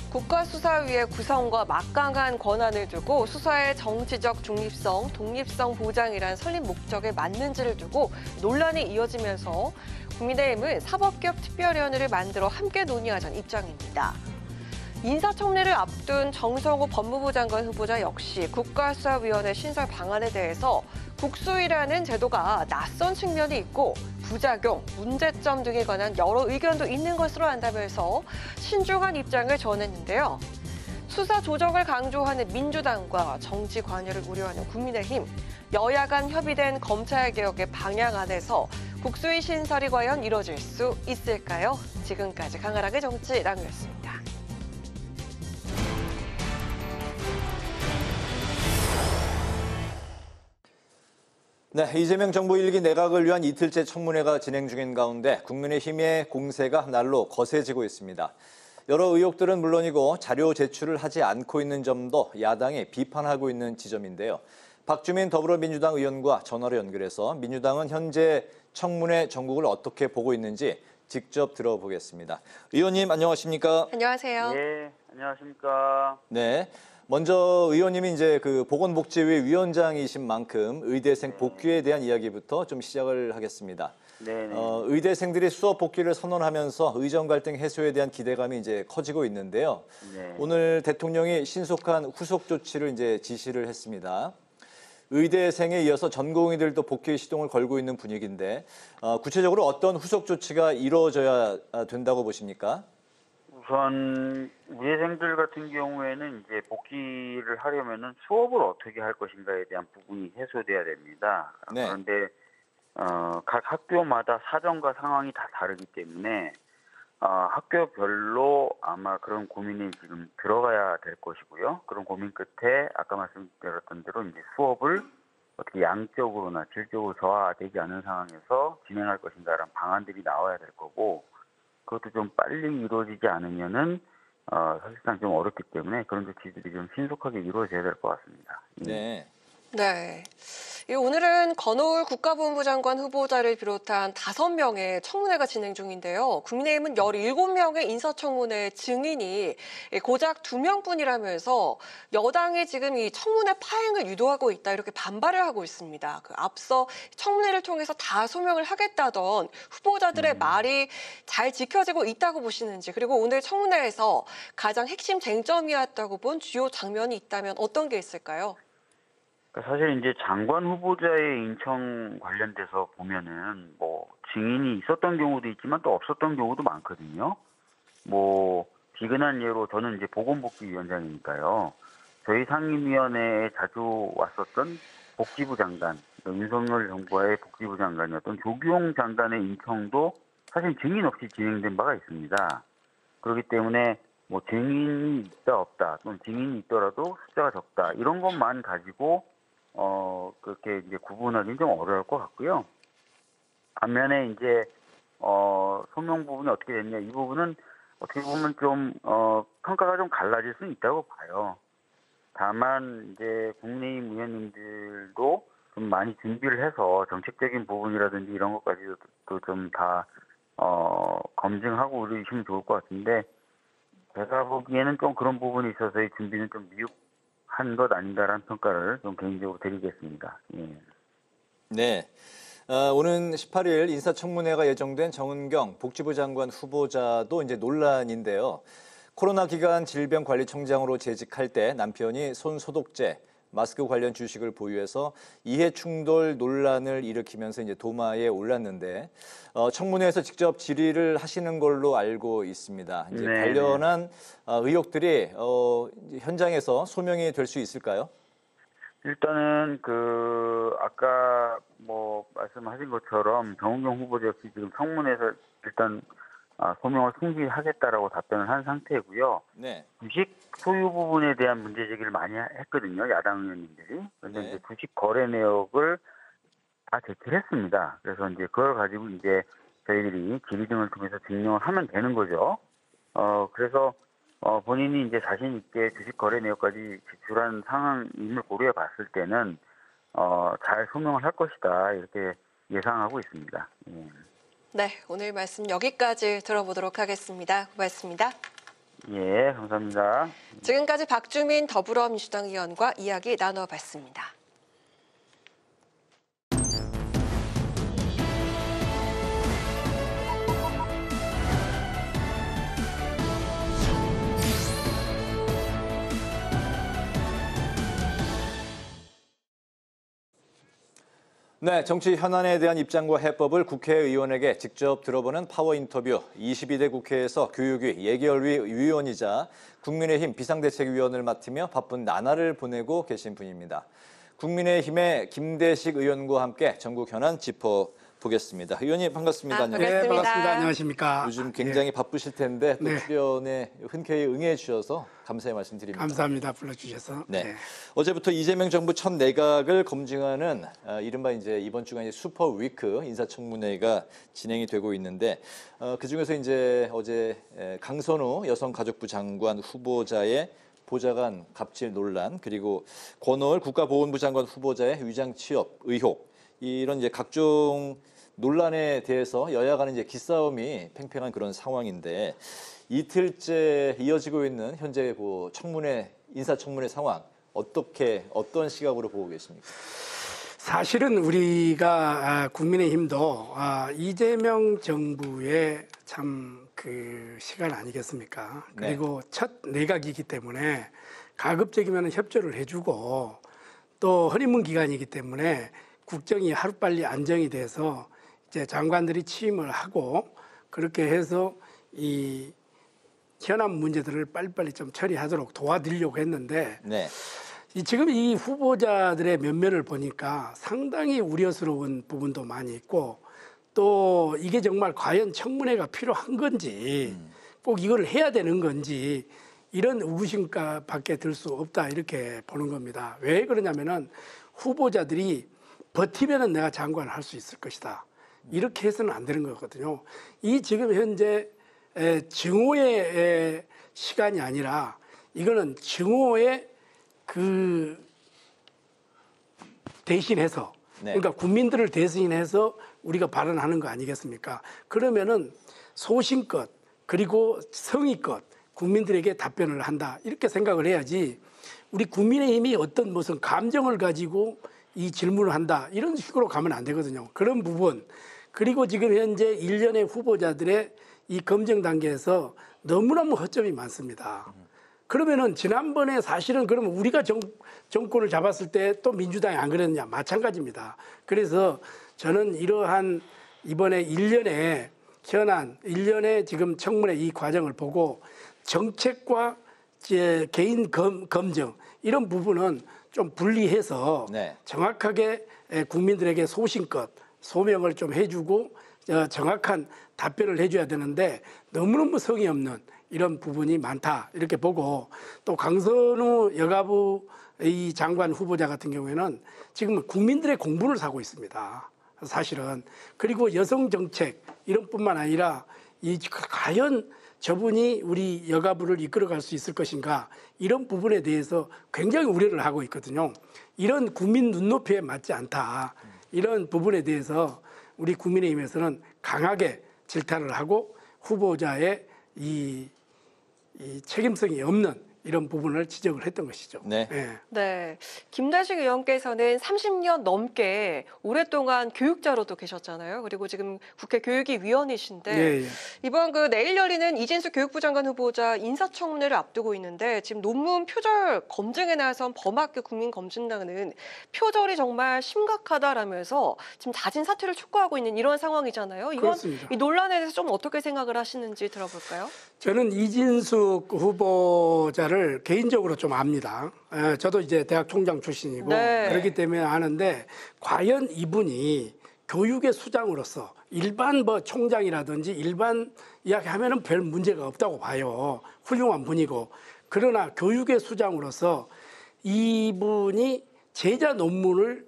국가수사위의 구성과 막강한 권한을 두고 수사의 정치적 중립성, 독립성 보장이란 설립 목적에 맞는지를 두고 논란이 이어지면서 국민의힘은 사법개혁 특별위원회를 만들어 함께 논의하자는 입장입니다. 인사청문회를 앞둔 정성호 법무부 장관 후보자 역시 국가수사위원회 신설 방안에 대해서 국수위라는 제도가 낯선 측면이 있고 부작용, 문제점 등에 관한 여러 의견도 있는 것으로 안다면서 신중한 입장을 전했는데요. 수사 조정을 강조하는 민주당과 정치 관여를 우려하는 국민의힘, 여야 간 협의된 검찰개혁의 방향 안에서 국수위 신설이 과연 이뤄질 수 있을까요? 지금까지 강하락의 정치 랑이었습니다. 네, 이재명 정부 1기 내각을 위한 이틀째 청문회가 진행 중인 가운데 국민의힘의 공세가 날로 거세지고 있습니다. 여러 의혹들은 물론이고 자료 제출을 하지 않고 있는 점도 야당이 비판하고 있는 지점인데요. 박주민 더불어민주당 의원과 전화로 연결해서 민주당은 현재 청문회 전국을 어떻게 보고 있는지 직접 들어보겠습니다. 의원님 안녕하십니까? 안녕하세요. 네, 안녕하십니까? 네. 먼저 의원님이 이제 그 보건복지위 위원장이신 만큼 의대생 복귀에 대한 이야기부터 좀 시작을 하겠습니다. 네. 의대생들이 수업 복귀를 선언하면서 의정 갈등 해소에 대한 기대감이 이제 커지고 있는데요. 네. 오늘 대통령이 신속한 후속 조치를 이제 지시를 했습니다. 의대생에 이어서 전공의들도 복귀 시동을 걸고 있는 분위기인데 구체적으로 어떤 후속 조치가 이루어져야 된다고 보십니까? 우선 의대생들 같은 경우에는 이제 복귀를 하려면은 수업을 어떻게 할 것인가에 대한 부분이 해소돼야 됩니다. 네. 그런데 각 학교마다 사정과 상황이 다 다르기 때문에 학교별로 아마 그런 고민이 지금 들어가야 될 것이고요. 그런 고민 끝에 아까 말씀드렸던 대로 이제 수업을 어떻게 양적으로나 질적으로 저하되지 않은 상황에서 진행할 것인가라는 방안들이 나와야 될 거고, 그것도 좀 빨리 이루어지지 않으면은 사실상 좀 어렵기 때문에 그런 조치들이 좀 신속하게 이루어져야 될 것 같습니다. 네. 네. 오늘은 건호울 국가보훈부 장관 후보자를 비롯한 5명의 청문회가 진행 중인데요. 국민의힘은 17명의 인사청문회 증인이 고작 2명뿐이라면서 여당이 지금 이 청문회 파행을 유도하고 있다 이렇게 반발을 하고 있습니다. 앞서 청문회를 통해서 다 소명을 하겠다던 후보자들의 말이 잘 지켜지고 있다고 보시는지, 그리고 오늘 청문회에서 가장 핵심 쟁점이었다고 본 주요 장면이 있다면 어떤 게 있을까요? 사실 이제 장관 후보자의 인청 관련돼서 보면은 뭐 증인이 있었던 경우도 있지만 또 없었던 경우도 많거든요. 뭐 비근한 예로 저는 이제 보건복지위원장이니까요. 저희 상임위원회에 자주 왔었던 복지부 장관, 윤석열 정부와의 복지부 장관이었던 조규용 장관의 인청도 사실 증인 없이 진행된 바가 있습니다. 그렇기 때문에 뭐 증인이 있다 없다 또는 증인이 있더라도 숫자가 적다 이런 것만 가지고 그렇게 이제 구분하기는 좀 어려울 것 같고요. 반면에 이제 소명 부분이 어떻게 됐냐 이 부분은 어떻게 보면 좀 평가가 좀 갈라질 수는 있다고 봐요. 다만 이제 국민의힘 의원님들도 좀 많이 준비를 해서 정책적인 부분이라든지 이런 것까지도 좀 다 검증하고 이러시면 좋을 것 같은데 제가 보기에는 좀 그런 부분이 있어서 이 준비는 좀 미흡한 것 아닌가라는 평가를 좀 개인적으로 드리겠습니다. 예. 네. 오는 18일 인사청문회가 예정된 정은경 복지부 장관 후보자도 이제 논란인데요. 코로나 기간 질병관리청장으로 재직할 때 남편이 손소독제, 마스크 관련 주식을 보유해서 이해 충돌 논란을 일으키면서 이제 도마에 올랐는데 청문회에서 직접 질의를 하시는 걸로 알고 있습니다. 이제 네. 관련한 의혹들이 현장에서 소명이 될 수 있을까요? 일단은 아까 뭐 말씀하신 것처럼 정은경 후보자 역시 지금 청문회에서 일단 소명을 승지하겠다라고 답변을 한 상태고요. 네. 주식 소유 부분에 대한 문제 제기를 많이 했거든요. 야당 의원님들이. 그런데 네. 이제 주식 거래 내역을 다 제기를 했습니다. 그래서 이제 그걸 가지고 이제 저희들이 질의 등을 통해서 증명을 하면 되는 거죠. 그래서 본인이 이제 자신 있게 주식 거래 내역까지 제출한 상황임을 고려해 봤을 때는 잘 소명을 할 것이다 이렇게 예상하고 있습니다. 예. 네, 오늘 말씀 여기까지 들어보도록 하겠습니다. 고맙습니다. 예, 감사합니다. 지금까지 박주민 더불어민주당 의원과 이야기 나눠봤습니다. 네, 정치 현안에 대한 입장과 해법을 국회의원에게 직접 들어보는 파워 인터뷰. 22대 국회에서 교육위 예결위 위원이자 국민의힘 비상대책위원을 맡으며 바쁜 나날을 보내고 계신 분입니다. 국민의힘의 김대식 의원과 함께 전국 현안 짚어보겠습니다. 의원님 반갑습니다. 반갑습니다. 네, 반갑습니다. 안녕하십니까. 요즘 굉장히 바쁘실 텐데 또 네. 출연에 흔쾌히 응해 주셔서 감사의 말씀드립니다. 감사합니다. 불러주셔서. 네. 어제부터 이재명 정부 첫 내각을 검증하는 이른바 이제 이번 주간 이제 슈퍼 위크 인사청문회가 진행이 되고 있는데 그 중에서 이제 어제 강선우 여성가족부 장관 후보자의 보좌관 갑질 논란 그리고 권오을 국가보훈부 장관 후보자의 위장 취업 의혹 이런 이제 각종 논란에 대해서 여야 간의 이제 기싸움이 팽팽한 그런 상황인데 이틀째 이어지고 있는 현재 청문회 인사청문회 상황 어떤 시각으로 보고 계십니까? 사실은 우리가 국민의힘도 이재명 정부의 참 그 시간 아니겠습니까? 그리고 첫 내각이기 때문에 가급적이면 협조를 해주고 또 허니문 기간이기 때문에 국정이 하루빨리 안정이 돼서 이제 장관들이 취임을 하고 그렇게 해서 이 현안 문제들을 빨리빨리 좀 처리하도록 도와드리려고 했는데 지금 이 후보자들의 면면을 보니까 상당히 우려스러운 부분도 많이 있고 또 이게 정말 과연 청문회가 필요한 건지 꼭 이걸 해야 되는 건지 이런 의구심밖에 들 수 없다 이렇게 보는 겁니다. 왜 그러냐면은 후보자들이 버티면은 내가 장관을 할 수 있을 것이다. 이렇게 해서는 안 되는 거거든요. 이 지금 현재 증오의 시간이 아니라 이거는 증오의 그 대신해서 그러니까 국민들을 대신해서 우리가 발언하는 거 아니겠습니까? 그러면은 소신껏 그리고 성의껏 국민들에게 답변을 한다 이렇게 생각을 해야지 우리 국민의힘이 어떤 무슨 감정을 가지고 이 질문을 한다 이런 식으로 가면 안 되거든요. 그런 부분 그리고 지금 현재 일련의 후보자들의 이 검증 단계에서 너무너무 허점이 많습니다. 그러면은 지난번에 사실은 그러면 우리가 정권을 잡았을 때 또 민주당이 안 그랬느냐 마찬가지입니다. 그래서 저는 이러한 이번에 일련의 현안, 일련의 지금 청문회 이 과정을 보고 정책과 개인 검증 이런 부분은 좀 분리해서 정확하게 국민들에게 소신껏 소명을 좀 해주고 정확한 답변을 해줘야 되는데 너무너무 성의 없는 이런 부분이 많다 이렇게 보고, 또 강선우 여가부 이 장관 후보자 같은 경우에는 지금 국민들의 공분을 사고 있습니다. 사실은. 그리고 여성 정책 이런 뿐만 아니라 과연 저분이 우리 여가부를 이끌어갈 수 있을 것인가, 이런 부분에 대해서 굉장히 우려를 하고 있거든요. 이런 국민 눈높이에 맞지 않다. 이런 부분에 대해서 우리 국민의힘에서는 강하게 질타를 하고 후보자의 이 책임성이 없는 이런 부분을 지적을 했던 것이죠. 네. 네. 김다식 의원께서는 30년 넘게 오랫동안 교육자로도 계셨잖아요. 그리고 지금 국회 교육위 위원이신데 이번 내일 열리는 이진수 교육부 장관 후보자 인사청문회를 앞두고 있는데, 지금 논문 표절 검증에 나선 범학교 국민검증단은 표절이 정말 심각하다라면서 지금 자진 사퇴를 촉구하고 있는 이런 상황이잖아요. 이건 그렇습니다. 이 논란에 대해서 좀 어떻게 생각을 하시는지 들어볼까요? 저는 이진숙 후보자를 개인적으로 좀 압니다. 저도 이제 대학 총장 출신이고 그렇기 때문에 아는데, 과연 이분이 교육의 수장으로서 일반 총장이라든지 일반 이야기하면은 별 문제가 없다고 봐요. 훌륭한 분이고. 그러나 교육의 수장으로서 이분이 제자 논문을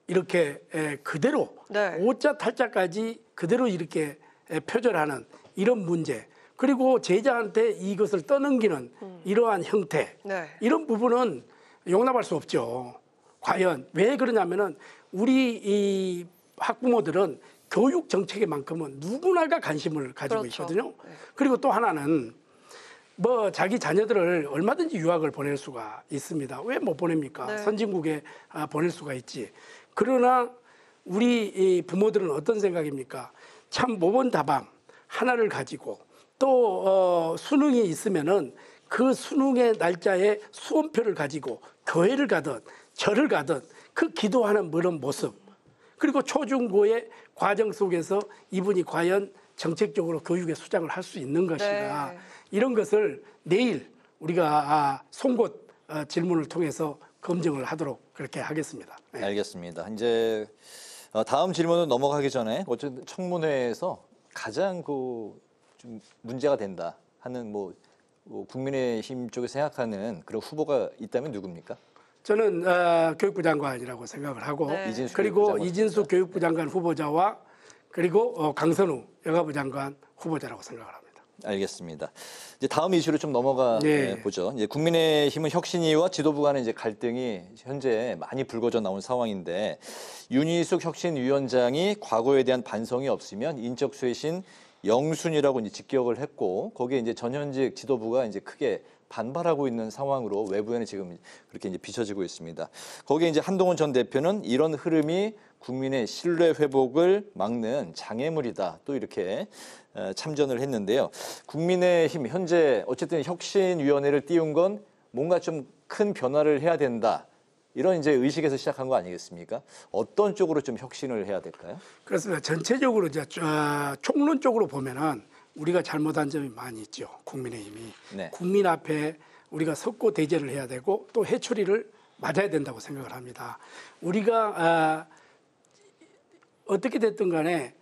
이렇게 그대로 오자 탈자까지 그대로 이렇게 표절하는 이런 문제, 그리고 제자한테 이것을 떠넘기는 이러한 형태, 이런 부분은 용납할 수 없죠. 과연 왜 그러냐면은 우리 이 학부모들은 교육 정책에만큼은 누구나가 관심을 가지고 있거든요. 그리고 또 하나는 자기 자녀들을 얼마든지 유학을 보낼 수가 있습니다. 왜 못 보냅니까? 선진국에 보낼 수가 있지. 그러나 우리 이 부모들은 어떤 생각입니까? 참 모범답안 하나를 가지고 또 수능이 있으면은 그 수능의 날짜에 수험표를 가지고 교회를 가든 절을 가든 그 기도하는 그런 모습, 그리고 초중고의 과정 속에서 이분이 과연 정책적으로 교육의 수장을 할 수 있는 것인가, 이런 것을 내일 우리가 송곳 질문을 통해서 검증을 하도록 그렇게 하겠습니다. 알겠습니다. 이제 다음 질문은 넘어가기 전에 어쨌든 청문회에서 가장 좀 문제가 된다 하는 국민의힘 쪽에 생각하는 그런 후보가 있다면 누굽니까? 저는 교육부 장관이라고 생각을 하고, 그리고 이진수 교육부 장관 후보자와 그리고 강선우 여가부 장관 후보자라고 생각을 합니다. 알겠습니다. 이제 다음 이슈로 좀 넘어가 보죠. 이제 국민의힘은 혁신위와 지도부 간의 이제 갈등이 현재 많이 불거져 나온 상황인데, 윤희숙 혁신위원장이 과거에 대한 반성이 없으면 인적 쇄신 영순이라고 이제 직격을 했고, 거기에 이제 전현직 지도부가 이제 크게 반발하고 있는 상황으로 외부에는 지금 그렇게 이제 비춰지고 있습니다. 거기에 이제 한동훈 전 대표는 이런 흐름이 국민의 신뢰 회복을 막는 장애물이다, 또 이렇게 참전을 했는데요. 국민의힘 현재 어쨌든 혁신위원회를 띄운 건 뭔가 좀 큰 변화를 해야 된다, 이런 이제 의식에서 시작한 거 아니겠습니까? 어떤 쪽으로 좀 혁신을 해야 될까요? 그렇습니다. 전체적으로 이제 총론적으로 보면은 우리가 잘못한 점이 많이 있죠. 국민의힘이 국민 앞에 우리가 석고 대제를 해야 되고 또 해초리를 맞아야 된다고 생각을 합니다. 우리가 어떻게 됐든 간에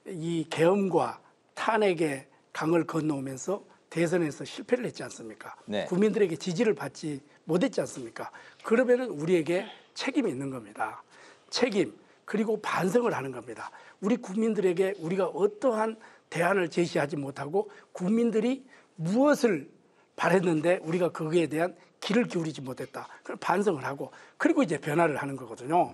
이 계엄과 탄핵의 강을 건너오면서 대선에서 실패를 했지 않습니까? 국민들에게 지지를 받지 못했지 않습니까? 그러면은 우리에게 책임이 있는 겁니다. 책임, 그리고 반성을 하는 겁니다. 우리 국민들에게 우리가 어떠한 대안을 제시하지 못하고 국민들이 무엇을 바랬는데 우리가 거기에 대한 귀를 기울이지 못했다. 그걸 반성을 하고, 그리고 이제 변화를 하는 거거든요.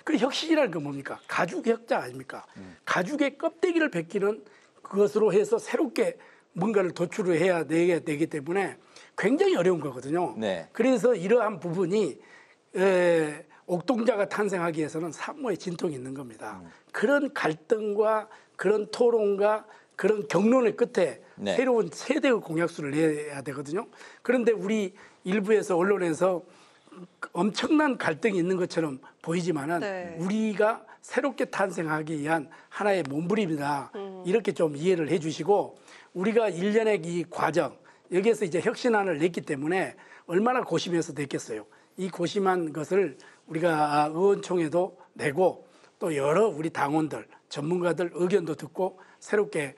그리고 혁신이라는 건 뭡니까? 가죽 혁자 아닙니까? 가죽의 껍데기를 벗기는 그것으로 해서 새롭게 뭔가를 도출을 해야 되기 때문에 굉장히 어려운 거거든요. 그래서 이러한 부분이 옥동자가 탄생하기 위해서는 산모의 진통이 있는 겁니다. 그런 갈등과 그런 토론과 그런 경론의 끝에 새로운 세대의 공약수를 내야 되거든요. 그런데 우리 일부에서 언론에서 엄청난 갈등이 있는 것처럼 보이지만은 우리가 새롭게 탄생하기 위한 하나의 몸부림이다. 이렇게 좀 이해를 해주시고, 우리가 일련의 이 과정, 여기에서 이제 혁신안을 냈기 때문에 얼마나 고심해서 냈겠어요. 이 고심한 것을 우리가 의원총회도 내고 또 여러 우리 당원들, 전문가들 의견도 듣고 새롭게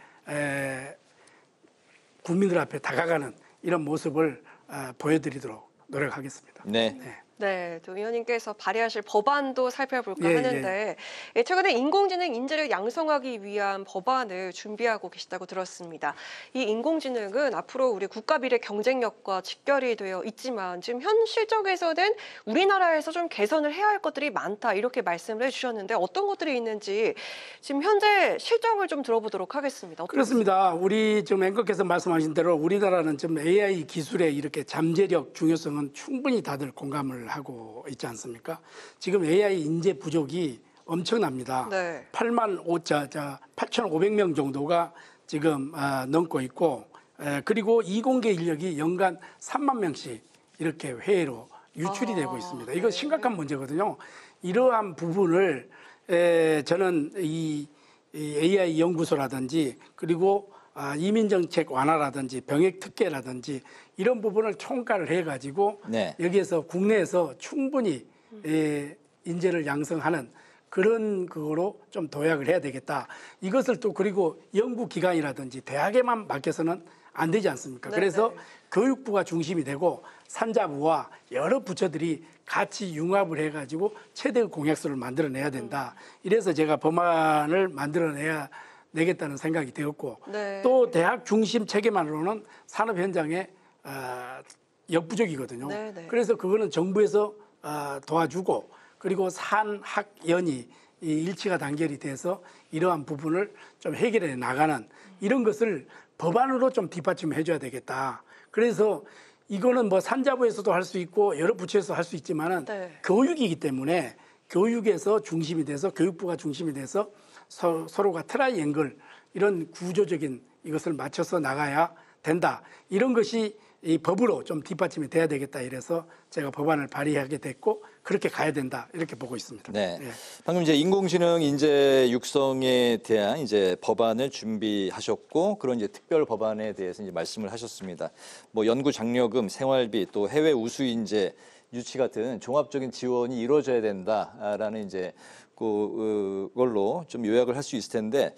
국민들 앞에 다가가는 이런 모습을 보여드리도록 노력하겠습니다. 네. 네, 또 위원님께서 발의하실 법안도 살펴볼까 하는데 최근에 인공지능 인재를 양성하기 위한 법안을 준비하고 계시다고 들었습니다. 이 인공지능은 앞으로 우리 국가 미래 경쟁력과 직결이 되어 있지만 지금 현 실정에서는 우리나라에서 좀 개선을 해야 할 것들이 많다 이렇게 말씀을 해주셨는데 어떤 것들이 있는지 지금 현재 실정을 좀 들어보도록 하겠습니다. 그렇습니다. 우리 지금 앵커께서 말씀하신 대로 우리나라는 지금 AI 기술의 이렇게 잠재력 중요성은 충분히 다들 공감을 하고 있지 않습니까? 지금 AI 인재 부족이 엄청납니다. 네. 8,500명 정도가 지금 넘고 있고 그리고 이공계 인력이 연간 3만 명씩 이렇게 해외로 유출이 되고 있습니다. 이거 심각한 문제거든요. 이러한 부분을 저는 이 AI 연구소라든지 그리고 이민정책 완화라든지 병역 특례라든지 이런 부분을 총괄을 해가지고 여기에서 국내에서 충분히 인재를 양성하는 그런 그거로 좀 도약을 해야 되겠다. 이것을 또 그리고 연구기관이라든지 대학에만 맡겨서는 안 되지 않습니까? 그래서 교육부가 중심이 되고 산자부와 여러 부처들이 같이 융합을 해가지고 최대의 공약서를 만들어내야 된다. 이래서 제가 법안을 만들어내겠다는 생각이 되었고 또 대학 중심 체계만으로는 산업 현장에 역부족이거든요. 그래서 그거는 정부에서 도와주고 그리고 산학연이 일치가 단결이 돼서 이러한 부분을 좀 해결해 나가는 이런 것을 법안으로 좀 뒷받침해 줘야 되겠다. 그래서 이거는 뭐 산자부에서도 할 수 있고 여러 부처에서 할 수 있지만은 교육이기 때문에 교육에서 중심이 돼서 교육부가 중심이 돼서 서로가 트라이앵글 이런 구조적인 이것을 맞춰서 나가야 된다. 이런 것이 이 법으로 좀 뒷받침이 돼야 되겠다. 이래서 제가 법안을 발의하게 됐고 그렇게 가야 된다. 이렇게 보고 있습니다. 네. 방금 이제 인공지능 인재 육성에 대한 이제 법안을 준비하셨고 그런 이제 특별 법안에 대해서 이제 말씀을 하셨습니다. 뭐 연구 장려금, 생활비, 또 해외 우수 인재 유치 같은 종합적인 지원이 이루어져야 된다라는 이제 그걸로 좀 요약을 할 수 있을 텐데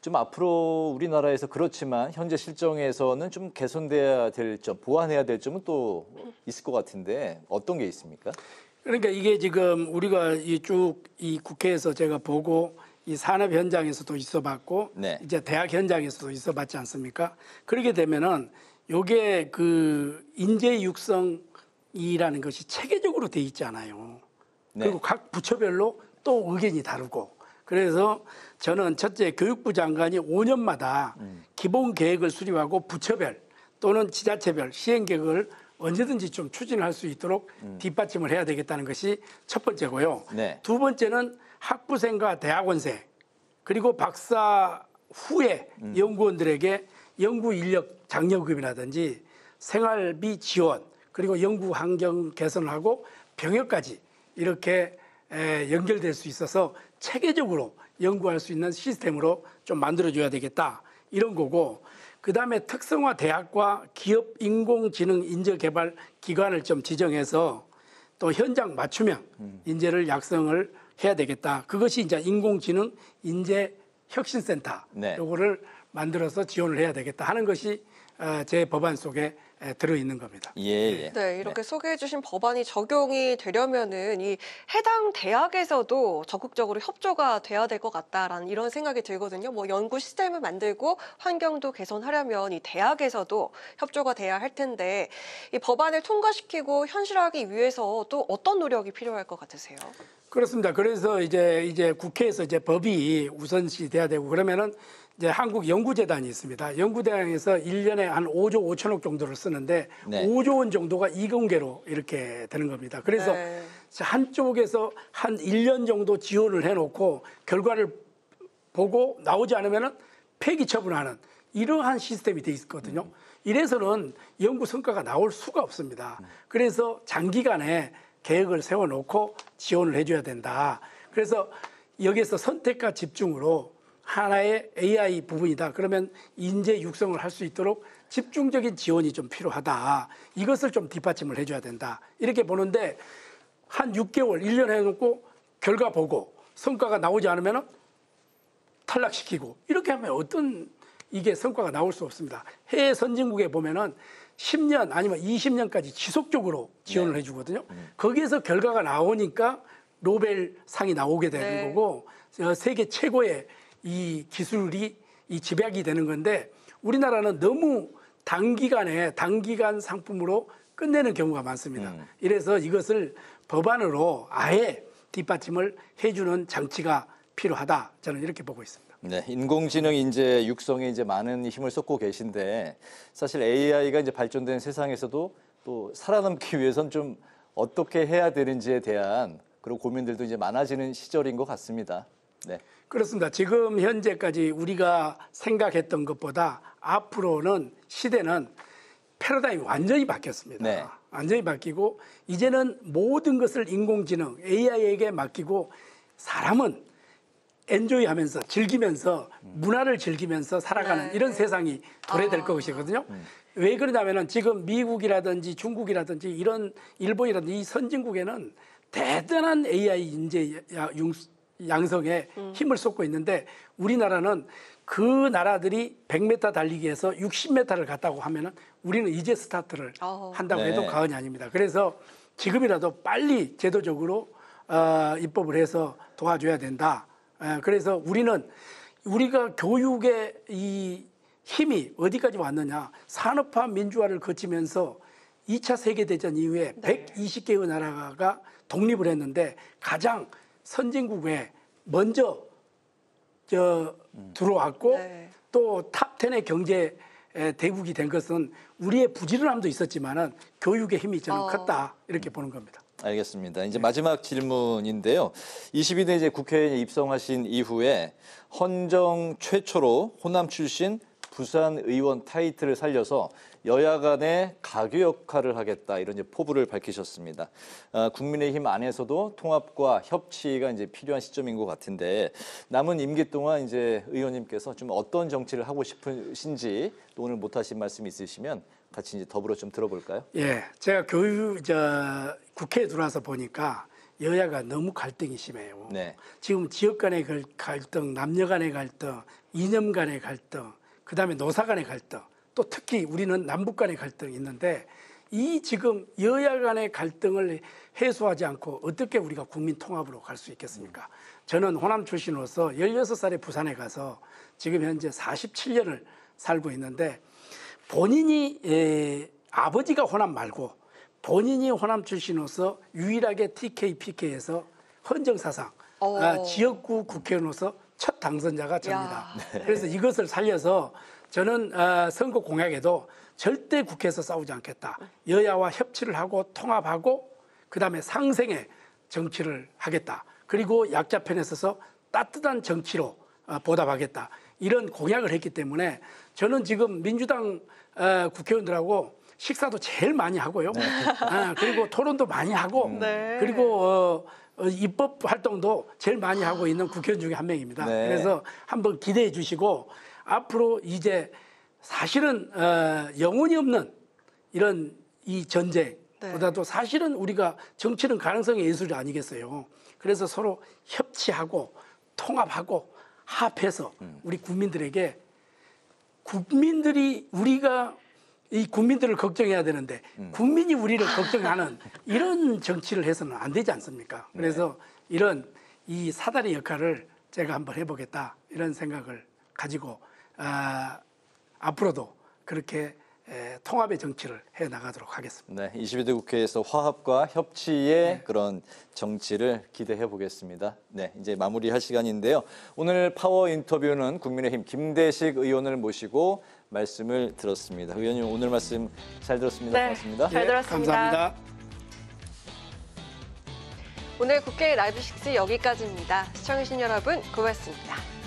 좀 앞으로 우리나라에서 그렇지만 현재 실정에서는 좀 개선돼야 될 점, 보완해야 될 점은 또 있을 것 같은데 어떤 게 있습니까? 그러니까 이게 지금 우리가 쭉 이 국회에서 제가 보고 이 산업 현장에서도 있어봤고 이제 대학 현장에서도 있어봤지 않습니까? 그렇게 되면은 요게 그 인재 육성이라는 것이 체계적으로 돼 있잖아요. 그리고 각 부처별로 또 의견이 다르고 그래서 저는 첫째 교육부 장관이 5년마다 기본 계획을 수립하고 부처별 또는 지자체별 시행 계획을 언제든지 좀 추진할 수 있도록 뒷받침을 해야 되겠다는 것이 첫 번째고요. 두 번째는 학부생과 대학원생 그리고 박사 후에 연구원들에게 연구 인력 장려금이라든지 생활비 지원 그리고 연구 환경 개선하고 병역까지 이렇게 연결될 수 있어서 체계적으로 연구할 수 있는 시스템으로 좀 만들어줘야 되겠다 이런 거고 그다음에 특성화 대학과 기업 인공지능 인재개발 기관을 좀 지정해서 또 현장 맞춤형 인재를 양성을 해야 되겠다. 그것이 이제 인공지능 인재 혁신센터 요거를 만들어서 지원을 해야 되겠다 하는 것이 제 법안 속에 들어있는 겁니다. 네, 이렇게 소개해 주신 법안이 적용이 되려면은 이 해당 대학에서도 적극적으로 협조가 돼야 될 것 같다라는 이런 생각이 들거든요. 뭐 연구 시스템을 만들고 환경도 개선하려면 이 대학에서도 협조가 돼야 할 텐데 이 법안을 통과시키고 현실화하기 위해서 또 어떤 노력이 필요할 것 같으세요? 그렇습니다. 그래서 이제 국회에서 이제 법이 우선시 돼야 되고 그러면은 이제 한국연구재단이 있습니다. 연구대학에서 1년에 한 5조 5천억 정도를 쓰는데 5조 원 정도가 이공계로 이렇게 되는 겁니다. 그래서 한쪽에서 한 1년 정도 지원을 해놓고 결과를 보고 나오지 않으면 폐기 처분하는 이러한 시스템이 돼 있거든요. 이래서는 연구 성과가 나올 수가 없습니다. 그래서 장기간에 계획을 세워놓고 지원을 해줘야 된다. 그래서 여기에서 선택과 집중으로 하나의 AI 부분이다. 그러면 인재 육성을 할 수 있도록 집중적인 지원이 좀 필요하다. 이것을 좀 뒷받침을 해줘야 된다. 이렇게 보는데 한 6개월, 1년 해놓고 결과 보고 성과가 나오지 않으면 탈락시키고 이렇게 하면 어떤 이게 성과가 나올 수 없습니다. 해외 선진국에 보면은 10년 아니면 20년까지 지속적으로 지원을 해주거든요. 거기에서 결과가 나오니까 노벨상이 나오게 되는 거고 세계 최고의 이 기술이 이 집약이 되는 건데 우리나라는 너무 단기간 상품으로 끝내는 경우가 많습니다. 이래서 이것을 법안으로 아예 뒷받침을 해주는 장치가 필요하다. 저는 이렇게 보고 있습니다. 네, 인공지능 인재 육성에 이제 많은 힘을 쏟고 계신데 사실 AI가 이제 발전된 세상에서도 또 살아남기 위해선 좀 어떻게 해야 되는지에 대한 그런 고민들도 이제 많아지는 시절인 것 같습니다. 네. 그렇습니다. 지금 현재까지 우리가 생각했던 것보다 앞으로는 시대는 패러다임이 완전히 바뀌었습니다. 네. 완전히 바뀌고 이제는 모든 것을 인공지능 AI에게 맡기고 사람은 엔조이하면서 즐기면서 문화를 즐기면서 살아가는 이런 세상이 도래될 것이거든요. 왜 그러냐면은 지금 미국이라든지 중국이라든지 이런 일본이라든지 이 선진국에는 대단한 AI 인재 양성에 힘을 쏟고 있는데 우리나라는 그 나라들이 100m 달리기에서 60m를 갔다고 하면은 우리는 이제 스타트를 한다고 해도 과언이 아닙니다. 그래서 지금이라도 빨리 제도적으로 입법을 해서 도와줘야 된다. 그래서 우리가 교육의 이 힘이 어디까지 왔느냐. 산업화 민주화를 거치면서 2차 세계대전 이후에 120개의 나라가 독립을 했는데 가장 선진국에 먼저 들어왔고 또 탑10의 경제 대국이 된 것은 우리의 부지런함도 있었지만은 교육의 힘이 저는 컸다 이렇게 보는 겁니다. 알겠습니다. 이제 마지막 질문인데요. 22대 이제 국회에 입성하신 이후에 헌정 최초로 호남 출신 부산 의원 타이틀을 살려서 여야 간의 가교 역할을 하겠다 이런 이제 포부를 밝히셨습니다. 국민의힘 안에서도 통합과 협치가 이제 필요한 시점인 것 같은데 남은 임기 동안 이제 의원님께서 좀 어떤 정치를 하고 싶으신지 또 오늘 못하신 말씀 있으시면 같이 이제 더불어 좀 들어볼까요? 예, 제가 국회에 들어와서 보니까 여야가 너무 갈등이 심해요. 네. 지금 지역 간의 갈등, 남녀 간의 갈등, 이념 간의 갈등, 그다음에 노사 간의 갈등, 또 특히 우리는 남북 간의 갈등이 있는데 이 지금 여야 간의 갈등을 해소하지 않고 어떻게 우리가 국민 통합으로 갈 수 있겠습니까? 저는 호남 출신으로서 16살에 부산에 가서 지금 현재 47년을 살고 있는데 본인이 아버지가 호남 말고 본인이 호남 출신으로서 유일하게 TK, PK에서 헌정사상 지역구 국회의원으로서 첫 당선자가 저입니다. 그래서 이것을 살려서 저는 선거 공약에도 절대 국회에서 싸우지 않겠다. 여야와 협치를 하고 통합하고 그다음에 상생의 정치를 하겠다. 그리고 약자 편에 서서 따뜻한 정치로 보답하겠다. 이런 공약을 했기 때문에 저는 지금 민주당 국회의원들하고 식사도 제일 많이 하고요. 그리고 토론도 많이 하고 그리고 입법 활동도 제일 많이 하고 있는 국회의원 중에 한 명입니다. 그래서 한번 기대해 주시고 앞으로 이제 사실은 영혼이 없는 이런 이 전쟁보다도 사실은 우리가 정치는 가능성의 예술이 아니겠어요. 그래서 서로 협치하고 통합하고 합해서 우리 국민들에게 우리가 이 국민들을 걱정해야 되는데 국민이 우리를 걱정하는 이런 정치를 해서는 안 되지 않습니까? 그래서 이런 이 사다리 역할을 제가 한번 해보겠다 이런 생각을 가지고 앞으로도 그렇게 통합의 정치를 해나가도록 하겠습니다. 네, 22대 국회에서 화합과 협치의 그런 정치를 기대해 보겠습니다. 네, 이제 마무리할 시간인데요. 오늘 파워 인터뷰는 국민의힘 김대식 의원을 모시고 말씀을 들었습니다. 의원님 오늘 말씀 잘 들었습니다. 고맙습니다. 잘 들었습니다. 감사합니다. 오늘 국회 라이브 6 여기까지입니다. 시청해주신 여러분 고맙습니다.